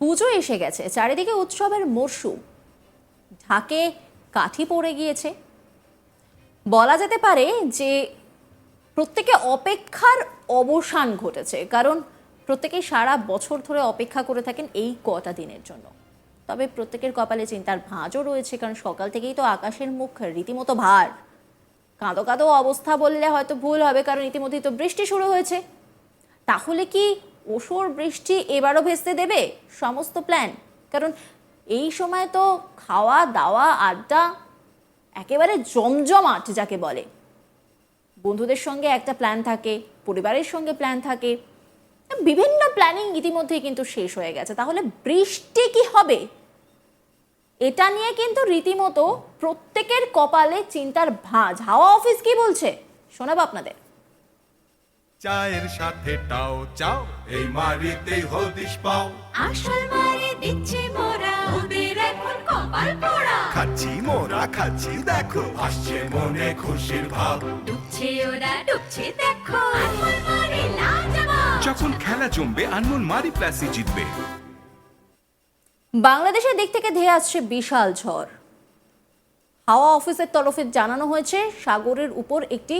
পুজো এসে গেছে, চারিদিকে উৎসবের মরশুম, ঢাকে কাঠি পড়ে গিয়েছে। বলা যেতে পারে যে প্রত্যেকে অপেক্ষার অবসান ঘটেছে, কারণ প্রত্যেকেই সারা বছর ধরে অপেক্ষা করে থাকেন এই কটা দিনের জন্য। তবে প্রত্যেকের কপালে চিন্তার ভাঁজও রয়েছে, কারণ সকাল থেকেই তো আকাশের মুখ রীতিমতো ভার। কাঁদো কাঁদো অবস্থা বললে হয়তো ভুল হবে, কারণ ইতিমধ্যেই তো বৃষ্টি শুরু হয়েছে। তাহলে কি ওসর বৃষ্টি এবারও ভেস্তে দেবে সমস্ত প্ল্যান? কারণ এই সময় তো খাওয়া দাওয়া আড্ডা একেবারে জমজমাট যাকে বলে। বন্ধুদের সঙ্গে একটা প্ল্যান থাকে, পরিবারের সঙ্গে প্ল্যান থাকে, বিভিন্ন প্ল্যানিং ইতিমধ্যেই কিন্তু শেষ হয়ে গেছে। তাহলে বৃষ্টি কি হবে, এটা নিয়ে কিন্তু রীতিমতো প্রত্যেকের কপালে চিন্তার ভাঁজ। হাওয়া অফিস কি বলছে শোনাবো আপনাদের। চায়ের সাথে টাও চাও, এই মারিতেই হদিশ পাও। আসল মারি দিচ্ছি মোরা, ওদের এখন কপাল পোড়া। খাচ্ছি মোরা খাচ্ছি দেখো, আসছে মনে খুশির ভাব। ডুবছে ওরা ডুবছে দেখো, আসল মারি লাজবাব। যখন খেলা জমবে আনমোল মারি প্লাসই জিতবে। বাংলাদেশের দিক থেকে ধেয়ে আসছে বিশাল ঝড়। হাওয়া অফিসের তরফে জানানো হয়েছে সাগরের উপর একটি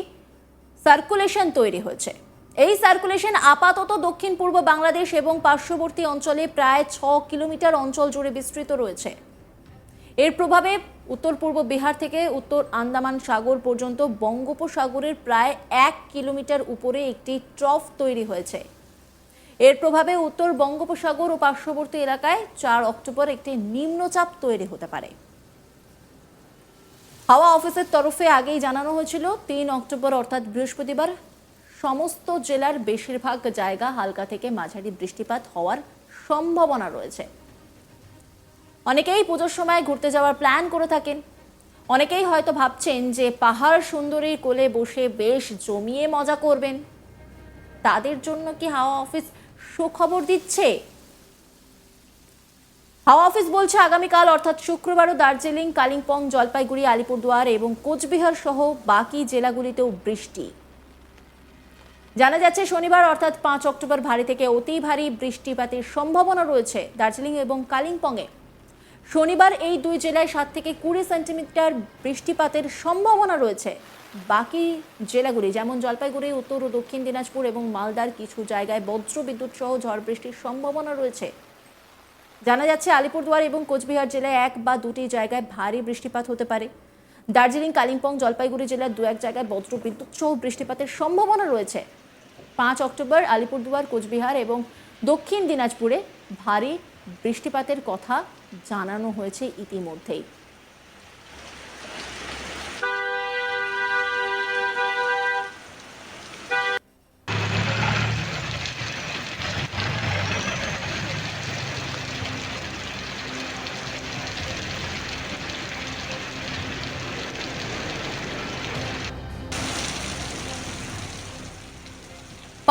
সার্কুলেশন তৈরি হয়েছে। এই সার্কুলেশন আপাতত দক্ষিণ পূর্ব বাংলাদেশ এবং পার্শ্ববর্তী অঞ্চলে প্রায় 6 কিলোমিটার অঞ্চল জুড়ে বিস্তৃত রয়েছে। এর প্রভাবে উত্তর পূর্ব বিহার থেকে উত্তর আন্দামান সাগর পর্যন্ত বঙ্গোপসাগরের প্রায় 1 কিলোমিটার উপরে একটি ট্রফ তৈরি হয়েছে। এর প্রভাবে উত্তর বঙ্গোপসাগর ও পার্শ্ববর্তী এলাকায় 4 অক্টোবর একটি নিম্নচাপ তৈরি হতে পারে। হাওয়া অফিসের তরফে আগেই জানানো হয়েছিল 3 অক্টোবর অর্থাৎ বৃহস্পতিবার সমস্ত জেলার বেশিরভাগ জায়গা হালকা থেকে মাঝারি বৃষ্টিপাত হওয়ার সম্ভাবনা রয়েছে। অনেকেই পুজোর সময় ঘুরতে যাওয়ার প্ল্যান করে থাকেন। অনেকেই হয়তো ভাবছেন যে পাহাড় সুন্দরীর কোলে বসে বেশ জমিয়ে মজা করবেন। তাদের জন্য কি হাওয়া অফিস সুখবর দিচ্ছে? হাওয়া অফিস বলছে আগামীকাল অর্থাৎ শুক্রবারও দার্জিলিং, কালিম্পং, জলপাইগুড়ি, আলিপুরদুয়ার এবং কোচবিহার সহ বাকি জেলাগুলিতেও বৃষ্টি। জানা যাচ্ছে শনিবার অর্থাৎ 5 অক্টোবর ভারী থেকে অতি ভারী বৃষ্টিপাতের সম্ভাবনা রয়েছে দার্জিলিং এবং কালিম্পংয়ে। শনিবার এই দুই জেলায় 7 থেকে 20 সেন্টিমিটার বৃষ্টিপাতের সম্ভাবনা রয়েছে। বাকি জেলাগুলি যেমন জলপাইগুড়ি, উত্তর ও দক্ষিণ দিনাজপুর এবং মালদার কিছু জায়গায় বজ্রবিদ্যুৎ সহ ঝড় বৃষ্টির সম্ভাবনা রয়েছে। জানা যাচ্ছে আলিপুরদুয়ার এবং কোচবিহার জেলায় 1 বা 2টি জায়গায় ভারী বৃষ্টিপাত হতে পারে। দার্জিলিং, কালিম্পং, জলপাইগুড়ি জেলার 2-1 জায়গায় বজ্রবিদ্যুৎ সহ বৃষ্টিপাতের সম্ভাবনা রয়েছে। 5 অক্টোবর আলিপুরদুয়ার, কোচবিহার এবং দক্ষিণ দিনাজপুরে ভারী বৃষ্টিপাতের কথা জানানো হয়েছে ইতিমধ্যেই।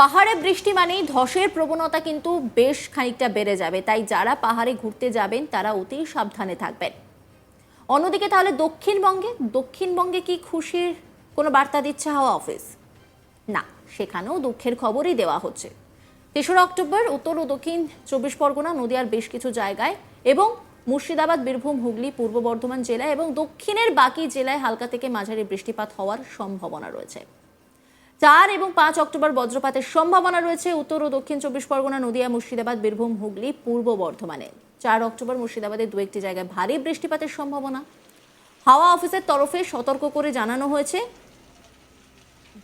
পাহাড়ে বৃষ্টি মানেই ধসের প্রবণতা কিন্তু বেশ খানিকটা বেড়ে যাবে, তাই যারা পাহাড়ে ঘুরতে যাবেন তারা অতি সাবধানে থাকবেন। অন্যদিকে তাহলে দক্ষিণবঙ্গে কি খুশির কোনো বার্তা দিচ্ছে হাওয়া অফিস? না, সেখানেও দুঃখের খবরই দেওয়া হচ্ছে। 3 অক্টোবর উত্তর ও দক্ষিণ 24 পরগনা, নদিয়ার বেশ কিছু জায়গায় এবং মুর্শিদাবাদ, বীরভূম, হুগলি, পূর্ব বর্ধমান জেলায় এবং দক্ষিণের বাকি জেলায় হালকা থেকে মাঝারি বৃষ্টিপাত হওয়ার সম্ভাবনা রয়েছে। 4 এবং 5 অক্টোবর বজ্রপাতের সম্ভাবনা রয়েছে উত্তর ও দক্ষিণ 24 পরগনা, নদিয়া, মুর্শিদাবাদ, বীরভূম, হুগলি, পূর্ব বর্ধমানে। 4 অক্টোবর মুর্শিদাবাদের 2-1টি জায়গায় ভারী বৃষ্টিপাতের সম্ভাবনা। হাওয়া অফিসের তরফে সতর্ক করে জানানো হয়েছে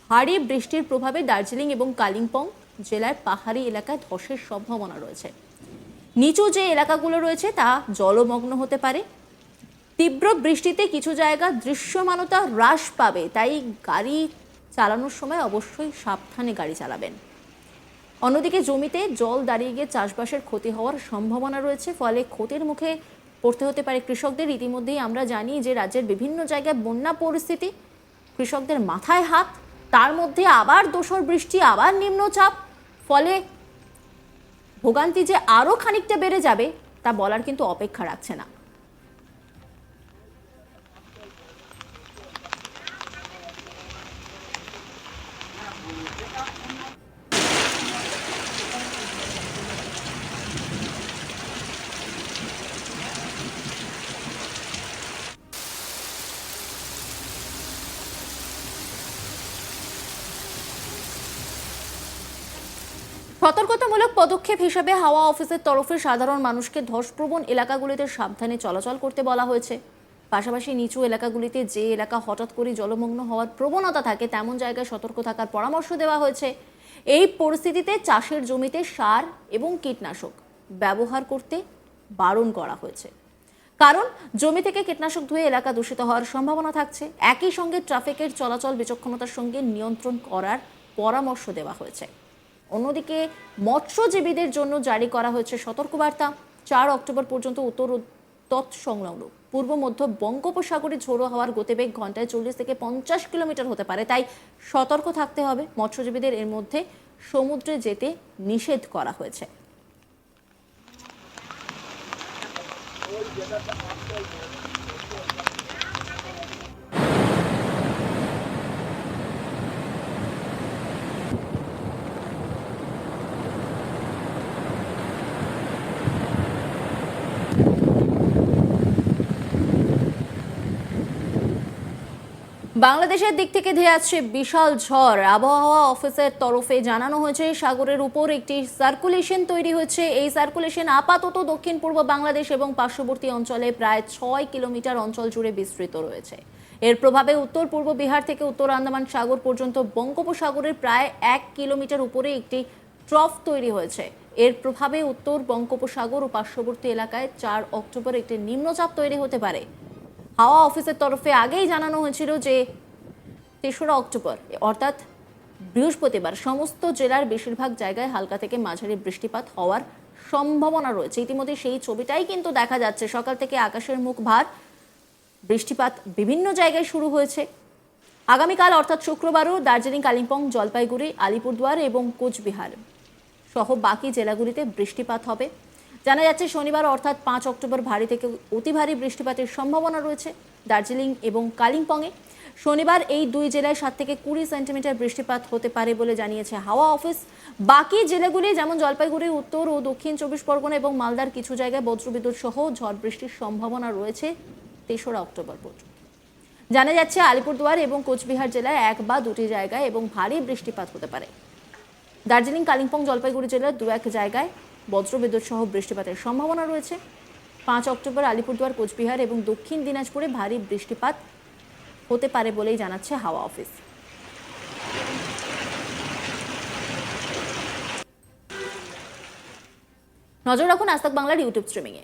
ভারী বৃষ্টির প্রভাবে দার্জিলিং এবং কালিম্পং জেলার পাহাড়ি এলাকায় ধসের সম্ভাবনা রয়েছে। নিচু যে এলাকাগুলো রয়েছে তা জলমগ্ন হতে পারে। তীব্র বৃষ্টিতে কিছু জায়গা দৃশ্যমানতা হ্রাস পাবে, তাই গাড়ি চালানোর সময় অবশ্যই সাবধানে গাড়ি চালাবেন। অন্যদিকে জমিতে জল দাঁড়িয়ে গিয়ে চাষবাসের ক্ষতি হওয়ার সম্ভাবনা রয়েছে, ফলে ক্ষতির মুখে পড়তে হতে পারে কৃষকদের। ইতিমধ্যেই আমরা জানি যে রাজ্যের বিভিন্ন জায়গায় বন্যা পরিস্থিতি, কৃষকদের মাথায় হাত, তার মধ্যে আবার দোসর বৃষ্টি, আবার নিম্নচাপ, ফলে ভোগান্তি যে আরও খানিকটা বেড়ে যাবে তা বলার কিন্তু অপেক্ষা রাখছে না। সতর্কতামূলক পদক্ষেপ হিসেবে হাওয়া অফিসের তরফে সাধারণ মানুষকে ধসপ্রবণ এলাকাগুলিতে সাবধানে চলাচল করতে বলা হয়েছে। পাশাপাশি নিচু এলাকাগুলিতে যে এলাকা হঠাৎ করে জলমগ্ন হওয়ার প্রবণতা থাকে তেমন জায়গায় সতর্ক থাকার পরামর্শ দেওয়া হয়েছে। এই পরিস্থিতিতে চাষের জমিতে সার এবং কীটনাশক ব্যবহার করতে বারণ করা হয়েছে, কারণ জমি থেকে কীটনাশক ধুয়ে এলাকা দূষিত হওয়ার সম্ভাবনা থাকছে। একই সঙ্গে ট্রাফিকের চলাচল বিচক্ষণতার সঙ্গে নিয়ন্ত্রণ করার পরামর্শ দেওয়া হয়েছে। অন্যদিকে মৎস্যজীবীদের জন্য জারি করা হয়েছে সতর্কবার্তা। 4 অক্টোবর পর্যন্ত উত্তর ও তৎসংলগ্ন পূর্ব মধ্য বঙ্গোপসাগরে ঝোড়ো হওয়ার গতিবেগ ঘন্টায় 40 থেকে 50 কিলোমিটার হতে পারে, তাই সতর্ক থাকতে হবে। মৎস্যজীবীদের এর মধ্যে সমুদ্রে যেতে নিষেধ করা হয়েছে। বাংলাদেশের দিক থেকে ধেয়ে আসছে বিশাল ঝড়। আবহাওয়া অফিসের তরফে জানানো হয়েছে সাগরের উপর একটি সার্কুলেশন তৈরি হয়েছে। এই সার্কুলেশন আপাতত দক্ষিণ পূর্ব বাংলাদেশ এবং পার্শ্ববর্তী অঞ্চলে প্রায় 6 কিলোমিটার অঞ্চল জুড়ে বিস্তৃত রয়েছে। এর প্রভাবে উত্তর পূর্ব বিহার থেকে উত্তর আন্দামান সাগর পর্যন্ত বঙ্গোপসাগরের প্রায় 1 কিলোমিটার উপরে একটি ট্রফ তৈরি হয়েছে। এর প্রভাবে উত্তর বঙ্গোপসাগর ও পার্শ্ববর্তী এলাকায় 4 অক্টোবর একটি নিম্নচাপ তৈরি হতে পারে। হাওয়া অফিসের তরফে আগেই জানানো হয়েছিল যে 3রা অক্টোবর অর্থাৎ বৃহস্পতিবার সমস্ত জেলার বেশিরভাগ জায়গায় হালকা থেকে মাঝারি বৃষ্টিপাত হওয়ার সম্ভাবনা রয়েছে। ইতিমধ্যে সেই ছবিটাই কিন্তু দেখা যাচ্ছে। সকাল থেকে আকাশের মুখ ভার, বৃষ্টিপাত বিভিন্ন জায়গায় শুরু হয়েছে। আগামীকাল অর্থাৎ শুক্রবারও দার্জিলিং, কালিম্পং, জলপাইগুড়ি, আলিপুরদুয়ার এবং কোচবিহার সহ বাকি জেলাগুলিতে বৃষ্টিপাত হবে। জানা যাচ্ছে শনিবার অর্থাৎ 5 অক্টোবর ভারী থেকে অতি ভারী বৃষ্টিপাতের সম্ভাবনা রয়েছে দার্জিলিং এবং কালিম্পংয়ে। শনিবার এই দুই জেলায় 7 থেকে 20 সেন্টিমিটার বৃষ্টিপাত হতে পারে বলে জানিয়েছে হাওয়া অফিস। বাকি জেলাগুলি যেমন জলপাইগুড়ি, উত্তর ও দক্ষিণ 24 পরগনা এবং মালদার কিছু জায়গায় বজ্রবিদ্যুৎ সহ ঝড় বৃষ্টির সম্ভাবনা রয়েছে 3রা অক্টোবর পর্যন্ত। জানা যাচ্ছে আলিপুরদুয়ার এবং কোচবিহার জেলায় 1 বা 2টি জায়গায় এবং ভারী বৃষ্টিপাত হতে পারে। দার্জিলিং, কালিম্পং, জলপাইগুড়ি জেলার 2-1 জায়গায় বজ্রবিদ্যুৎ সহ বৃষ্টিপাতের সম্ভাবনা রয়েছে। 5 অক্টোবর আলিপুরদুয়ার, কোচবিহার এবং দক্ষিণ দিনাজপুরে ভারী বৃষ্টিপাত হতে পারে বলেই জানাচ্ছে হাওয়া অফিস। নজর রাখুন আজ তাক বাংলার ইউটিউব স্ট্রিমিংয়ে।